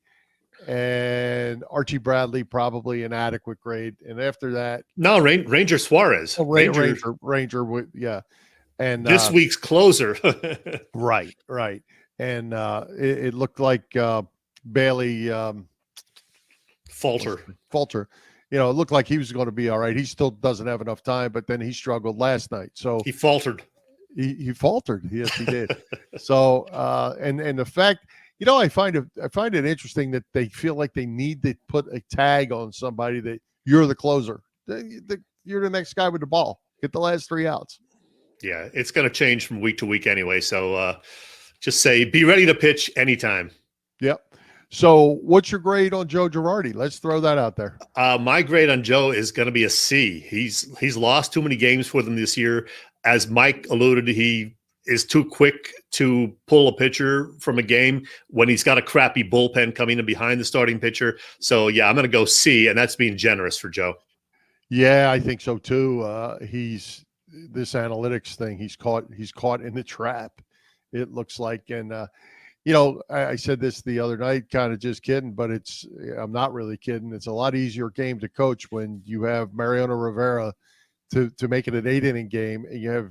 S2: and Archie Bradley probably an adequate grade. And after that,
S3: no, Ranger Suarez,
S2: Ranger, yeah. And
S3: this week's closer,
S2: right. And it looked like Bailey.
S3: Falter.
S2: It looked like he was going to be all right. He still doesn't have enough time, but then he struggled last night. So
S3: he faltered.
S2: He faltered. Yes, he did. So and the fact, I find it interesting that they feel like they need to put a tag on somebody that you're the closer. You're the next guy with the ball. Get the last 3 outs.
S3: Yeah, it's going to change from week to week anyway. So just say, be ready to pitch anytime.
S2: Yep. So what's your grade on Joe Girardi? Let's throw that out there.
S3: My grade on Joe is going to be a C. He's lost too many games for them this year. As Mike alluded to, he is too quick to pull a pitcher from a game when he's got a crappy bullpen coming in behind the starting pitcher. So, yeah, I'm going to go C, and that's being generous for Joe.
S2: Yeah, I think so too. This analytics thing, he's caught in the trap, it looks like. And I said this the other night, kind of just kidding, but I'm not really kidding. It's a lot easier game to coach when you have Mariano Rivera to make it an 8-inning game, and you have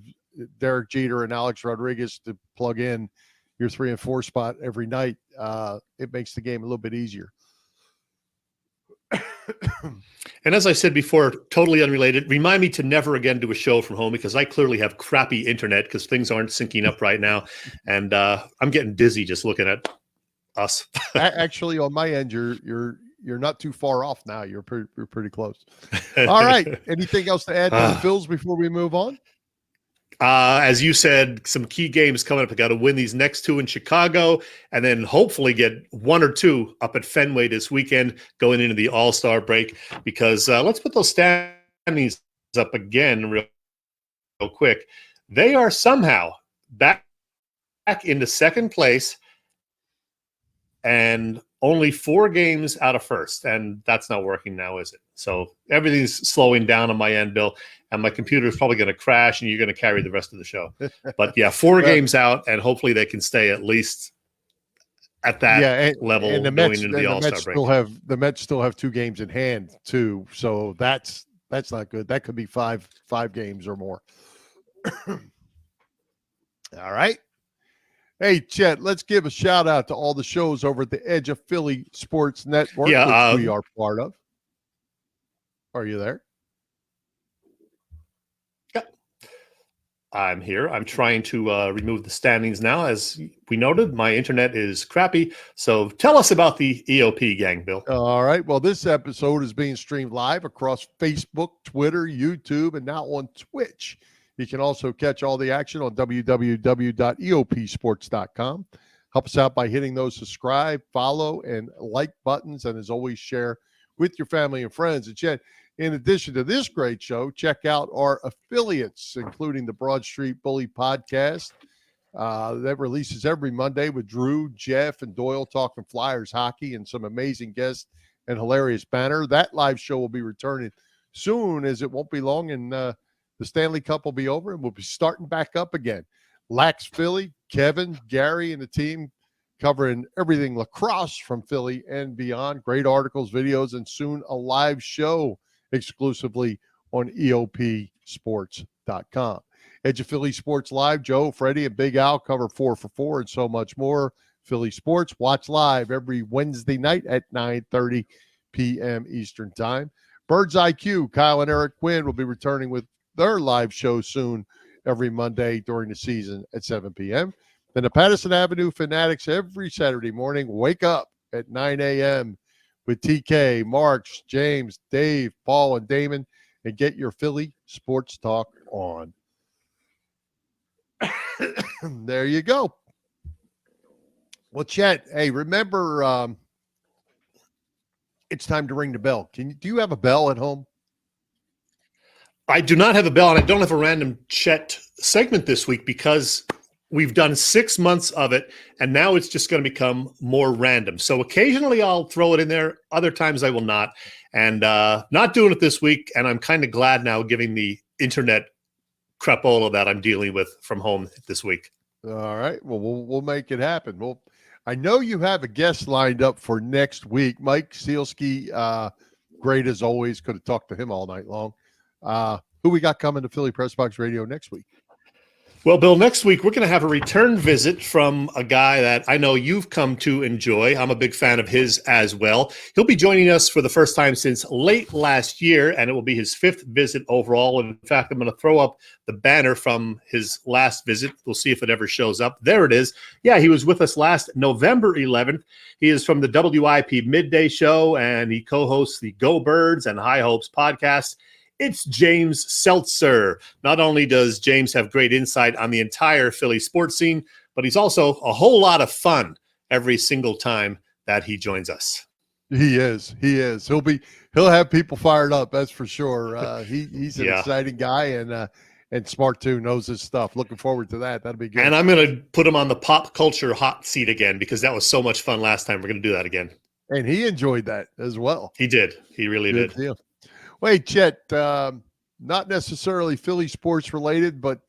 S2: Derek Jeter and Alex Rodriguez to plug in your 3 and 4 spot every night. It makes the game a little bit easier.
S3: And as I said before, totally unrelated, remind me to never again do a show from home, because I clearly have crappy internet because things aren't syncing up right now. And I'm getting dizzy just looking at us.
S2: Actually, on my end, you're not too far off now. You're pretty close. All right. Anything else to add to the Phils before we move on?
S3: As you said, some key games coming up. I got to win these next 2 in Chicago, and then hopefully get 1 or 2 up at Fenway this weekend going into the All-Star break. Because let's put those standings up again real quick. They are somehow back into second place and only 4 games out of first, and that's not working now, is it? So everything's slowing down on my end, Bill, and my computer is probably going to crash, and you're going to carry the rest of the show. But yeah, 4 games out, and hopefully they can stay at least at that level
S2: and the
S3: going
S2: Mets,
S3: into the All-Star break.
S2: The Mets still have 2 games in hand too, so that's not good. That could be five games or more. All right. Hey, Chet, let's give a shout out to all the shows over at the Edge of Philly Sports Network, which we are part of. Are you there?
S3: Yep. I'm here. I'm trying to remove the standings now. As we noted, my internet is crappy. So tell us about the EOP gang, Bill.
S2: All right. Well, this episode is being streamed live across Facebook, Twitter, YouTube, and now on Twitch. You can also catch all the action on www.eopsports.com. Help us out by hitting those subscribe, follow, and like buttons. And as always, share with your family and friends. And Chet, in addition to this great show, check out our affiliates, including the Broad Street Bully podcast that releases every Monday with Drew, Jeff, and Doyle talking Flyers hockey and some amazing guests and hilarious banner. That live show will be returning soon, as it won't be long, and the Stanley Cup will be over, and we'll be starting back up again. Lax Philly, Kevin, Gary, and the team covering everything lacrosse from Philly and beyond. Great articles, videos, and soon a live show exclusively on EOPsports.com. Edge of Philly Sports Live, Joe, Freddie, and Big Al cover 4 for 4 and so much more. Philly Sports, watch live every Wednesday night at 9:30 p.m. Eastern Time. Bird's IQ, Kyle and Eric Quinn will be returning with their live show soon every Monday during the season at 7 p.m. Then the Patterson Avenue Fanatics every Saturday morning. Wake up at 9 a.m. with TK, Marks, James, Dave, Paul, and Damon, and get your Philly sports talk on. There you go. Well, Chet, hey, remember it's time to ring the bell. Do you have a bell at home?
S3: I do not have a bell, and I don't have a random Chet segment this week because we've done 6 months of it, and now it's just going to become more random. So occasionally I'll throw it in there. Other times I will not. And not doing it this week, and I'm kind of glad now, giving the internet crapola that I'm dealing with from home this week.
S2: All right. Well, we'll make it happen. Well, I know you have a guest lined up for next week. Mike Sielski, great as always. Could have talked to him all night long. Who we got coming to Philly Pressbox Radio next week?
S3: Well, Bill, next week we're going to have a return visit from a guy that I know you've come to enjoy. I'm a big fan of his as well. He'll be joining us for the first time since late last year, and it will be his 5th visit overall. In fact, I'm going to throw up the banner from his last visit. We'll see if it ever shows up. There it is. Yeah, he was with us last November 11th. He is from the WIP Midday Show, and he co-hosts the Go Birds and High Hopes podcast. It's James Seltzer. Not only does James have great insight on the entire Philly sports scene, but he's also a whole lot of fun every single time that he joins us.
S2: He is. He'll have people fired up. That's for sure. He's an exciting guy and smart too. Knows his stuff. Looking forward to that. That'll be good.
S3: And I'm going to put him on the pop culture hot seat again because that was so much fun last time. We're going to do that again.
S2: And he enjoyed that as well.
S3: He did. He really did.
S2: Deal. Wait, Chet, not necessarily Philly sports related, but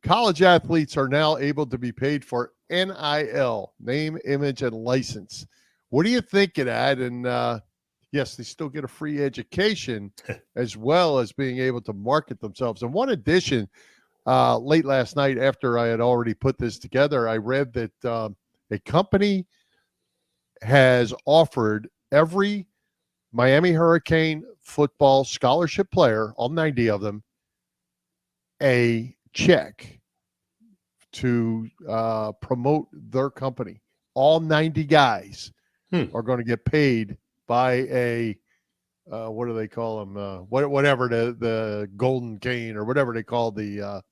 S2: college athletes are now able to be paid for NIL, name, image, and license. What do you think of that? And yes, they still get a free education as well as being able to market themselves. And one addition, late last night after I had already put this together, I read that a company has offered every Miami Hurricane football scholarship player, all 90 of them, a check to promote their company. All 90 guys are going to get paid by a what do they call them? Whatever the golden cane or whatever they call the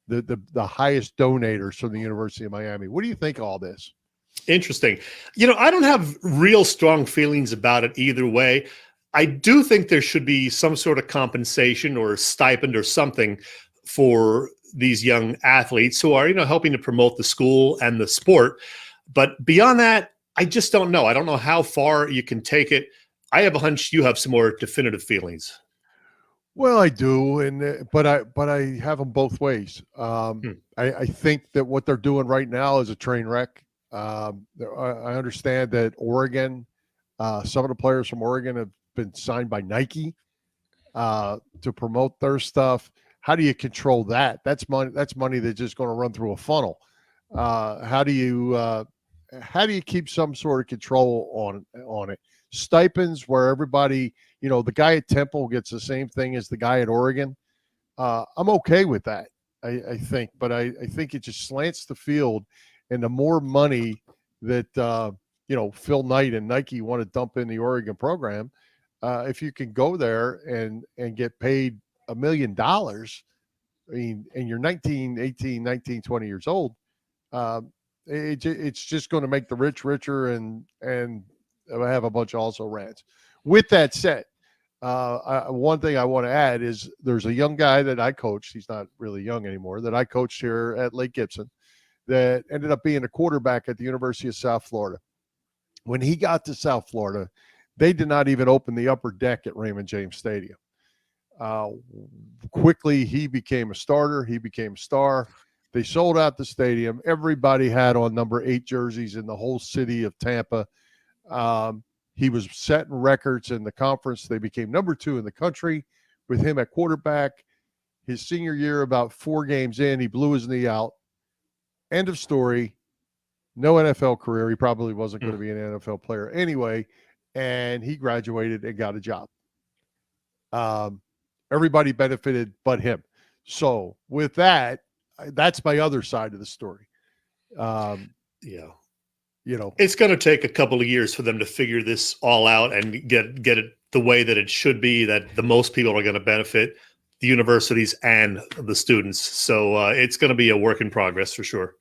S2: the highest donators from the University of Miami. What do you think of all this?
S3: Interesting. I don't have real strong feelings about it either way. I do think there should be some sort of compensation or stipend or something for these young athletes who are, helping to promote the school and the sport. But beyond that, I just don't know. I don't know how far you can take it. I have a hunch you have some more definitive feelings.
S2: Well, I do, but I have them both ways. I think that what they're doing right now is a train wreck. I understand that Oregon, some of the players from Oregon have been signed by Nike to promote their stuff. How do you control that? That's money. That's money that's just going to run through a funnel. How do you keep some sort of control on it? Stipends where everybody, the guy at Temple gets the same thing as the guy at Oregon. I'm okay with that. I think, but I think it just slants the field, and the more money that Phil Knight and Nike want to dump in the Oregon program, if you can go there and get paid $1 million, and you're 19, 18, 19, 20 years old, it's just going to make the rich richer and have a bunch of also rants. With that said, one thing I want to add is there's a young guy that I coached. He's not really young anymore, that I coached here at Lake Gibson, that ended up being a quarterback at the University of South Florida. When he got to South Florida, they did not even open the upper deck at Raymond James Stadium. Quickly, he became a starter. He became a star. They sold out the stadium. Everybody had on number 8 jerseys in the whole city of Tampa. He was setting records in the conference. They became number 2 in the country with him at quarterback. His senior year, about 4 games in, he blew his knee out. End of story. No NFL career. He probably wasn't going to be an NFL player anyway. And he graduated and got a job. Everybody benefited but him. So with that, that's my other side of the story.
S3: It's going to take a couple of years for them to figure this all out and get it the way that it should be, that the most people are going to benefit, the universities and the students. So it's going to be a work in progress for sure.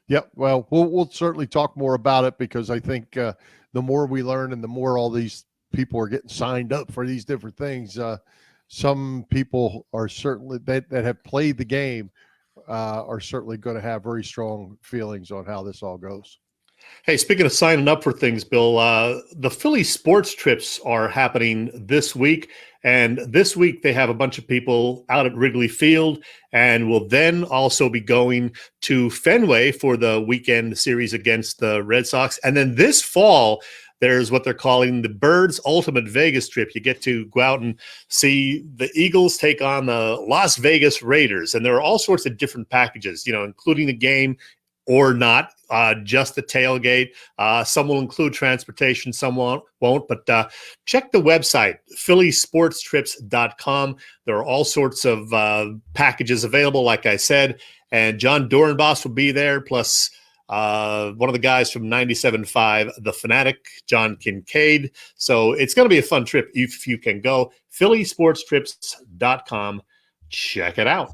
S2: Yep. Well, we'll certainly talk more about it, because I think the more we learn and the more all these people are getting signed up for these different things, some people are certainly that have played the game are certainly going to have very strong feelings on how this all goes.
S3: Hey, speaking of signing up for things, Bill, the Philly sports trips are happening this week. And this week they have a bunch of people out at Wrigley Field, and will then also be going to Fenway for the weekend series against the Red Sox. And then this fall, there's what they're calling the Birds Ultimate Vegas trip. You get to go out and see the Eagles take on the Las Vegas Raiders. And there are all sorts of different packages, including the game or not, just the tailgate. Some will include transportation, some won't. But check the website, phillysportstrips.com. There are all sorts of packages available, like I said. And John Dorenbos will be there, plus one of the guys from 97.5, The Fanatic, John Kincaid. So it's going to be a fun trip if you can go. phillysportstrips.com. Check it out.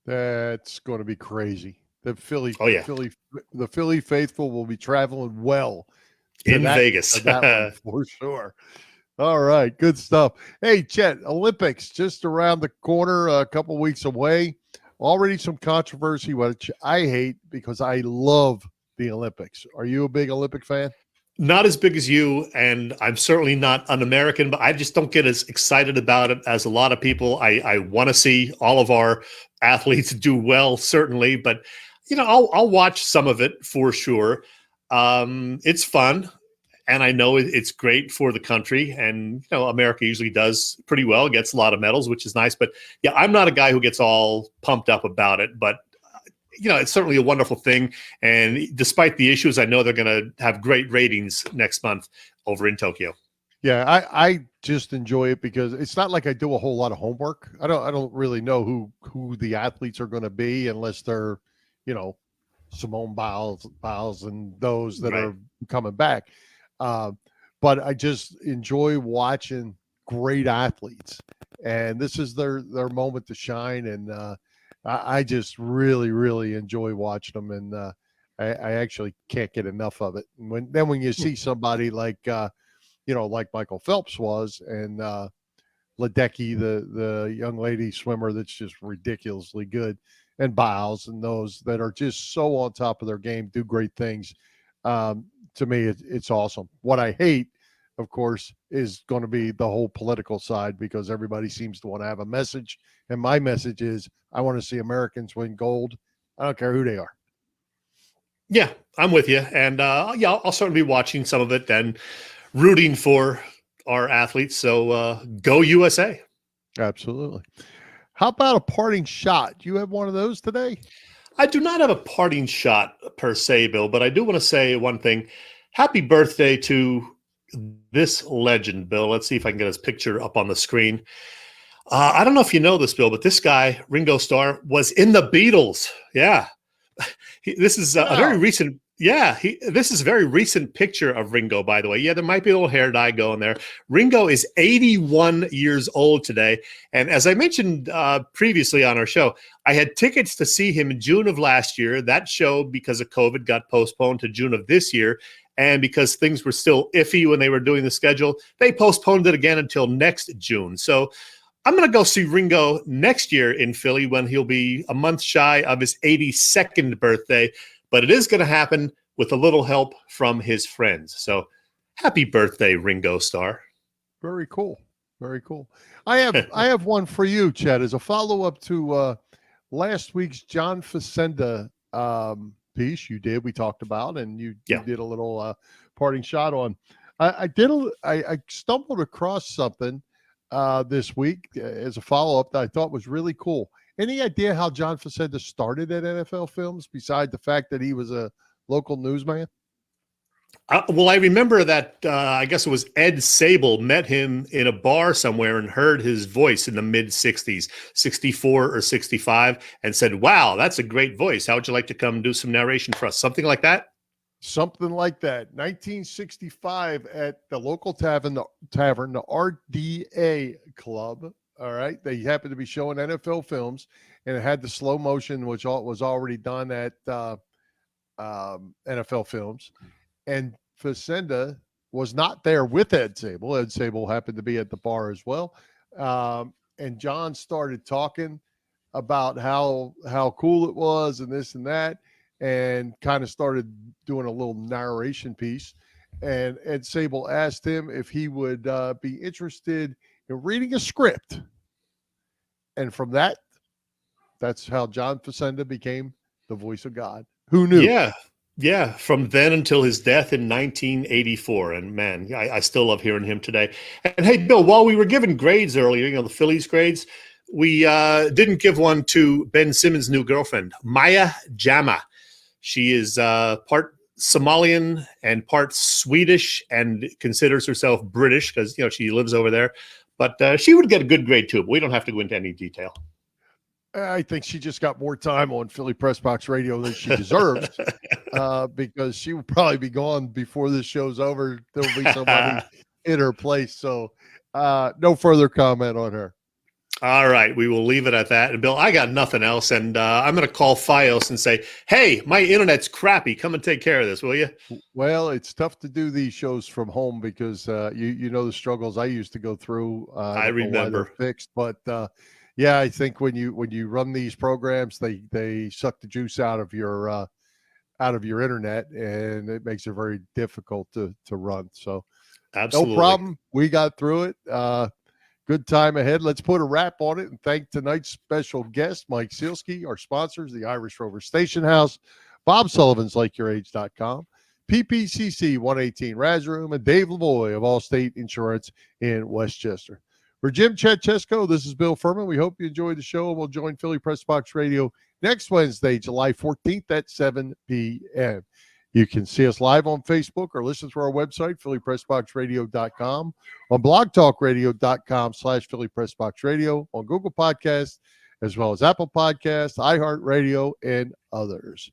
S2: That's going to be crazy. The Philly faithful will be traveling well
S3: in Vegas.
S2: That one for sure. All right, good stuff. Hey, Chet, Olympics just around the corner, a couple weeks away. Already some controversy, which I hate because I love the Olympics. Are you a big Olympic fan?
S3: Not as big as you, and I'm certainly not un-American, but I just don't get as excited about it as a lot of people. I want to see all of our athletes do well, certainly, but I'll watch some of it for sure. It's fun, and I know it's great for the country, and America usually does pretty well, gets a lot of medals, which is nice. But yeah, I'm not a guy who gets all pumped up about it, but it's certainly a wonderful thing. And despite the issues, I know they're going to have great ratings next month over in Tokyo.
S2: Yeah, I just enjoy it because it's not like I do a whole lot of homework. I don't really know who the athletes are going to be unless they're Simone Biles and those that are coming back. But I just enjoy watching great athletes, and this is their moment to shine. And I just really, really enjoy watching them, and I actually can't get enough of it. And when you see somebody like like Michael Phelps was, and Ledecky, the young lady swimmer that's just ridiculously good, and Biles, and those that are just so on top of their game, do great things. To me, it's awesome. What I hate, of course, is going to be the whole political side, because everybody seems to want to have a message. And my message is, I want to see Americans win gold. I don't care who they are.
S3: Yeah, I'm with you. And I'll certainly be watching some of it and rooting for our athletes. So go USA.
S2: Absolutely. How about a parting shot? Do you have one of those today?
S3: I do not have a parting shot per se, Bill, but I do want to say one thing. Happy birthday to this legend, Bill. Let's see if I can get his picture up on the screen. I don't know if you know this, Bill, but this guy, Ringo Starr, was in the Beatles. Yeah. This is a very recent. Yeah, this is a very recent picture of Ringo, by the way. Yeah, there might be a little hair dye going there. Ringo is 81 years old today. And as I mentioned previously on our show, I had tickets to see him in June of last year. That show, because of COVID, got postponed to June of this year. And because things were still iffy when they were doing the schedule, they postponed it again until next June. So I'm going to go see Ringo next year in Philly when he'll be a month shy of his 82nd birthday. But it is going to happen with a little help from his friends. So happy birthday, Ringo Starr.
S2: Very cool. Very cool. I have one for you, Chet, as a follow-up to last week's John Facenda piece you did, we talked about, and you did a little parting shot on. I stumbled across something this week as a follow-up that I thought was really cool. Any idea how John Facenda started at NFL Films, besides the fact that he was a local newsman?
S3: Well, I remember that I guess it was Ed Sable met him in a bar somewhere and heard his voice in the mid-'60s, 64 or 65, and said, "Wow, that's a great voice. How would you like to come do some narration for us?" Something like that?
S2: Something like that. 1965 at the local tavern, the RDA Club. All right. They happened to be showing NFL Films, and it had the slow motion, which was already done at NFL Films. And Facenda was not there with Ed Sable. Ed Sable happened to be at the bar as well. And John started talking about how cool it was and this and that, and kind of started doing a little narration piece. And Ed Sable asked him if he would be interested in reading a script. And from that's how John Facenda became the voice of God. Who knew?
S3: Yeah. From then until his death in 1984. And man, I still love hearing him today. And hey, Bill, while we were giving grades earlier, the Phillies grades, we didn't give one to Ben Simmons' new girlfriend, Maya Jama. She is part Somalian and part Swedish, and considers herself British because, she lives over there. But she would get a good grade too, but we don't have to go into any detail.
S2: I think she just got more time on Philly Pressbox Radio than she deserves, because she will probably be gone before this show's over. There'll be somebody in her place. So no further comment on her.
S3: All right, we will leave it at that. And Bill, I got nothing else, and I'm going to call Fios and say, "Hey, my internet's crappy. Come and take care of this, will you?"
S2: Well, it's tough to do these shows from home because you know the struggles I used to go through.
S3: I remember.
S2: Fixed, but yeah, I think when you run these programs, they suck the juice out of your internet, and it makes it very difficult to run. So,
S3: absolutely,
S2: no problem. We got through it. Good time ahead. Let's put a wrap on it and thank tonight's special guest, Mike Sielski, our sponsors, the Irish Rover Station House, Bob Sullivan's LikeYourAge.com, PPCC 118 Raz Room, and Dave Lavoie of Allstate Insurance in Westchester. For Jim Chet Chesko, this is Bill Furman. We hope you enjoyed the show, and we'll join Philly Pressbox Radio next Wednesday, July 14th at 7 p.m. You can see us live on Facebook or listen to our website, phillypressboxradio.com, on blogtalkradio.com/phillypressboxradio, on Google Podcasts, as well as Apple Podcasts, iHeartRadio, and others.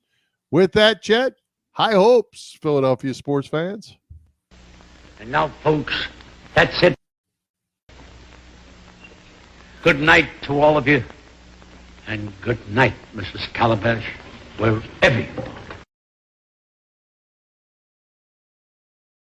S2: With that, Chet, high hopes, Philadelphia sports fans.
S6: And now, folks, that's it. Good night to all of you. And good night, Mrs. Calabash, wherever you are.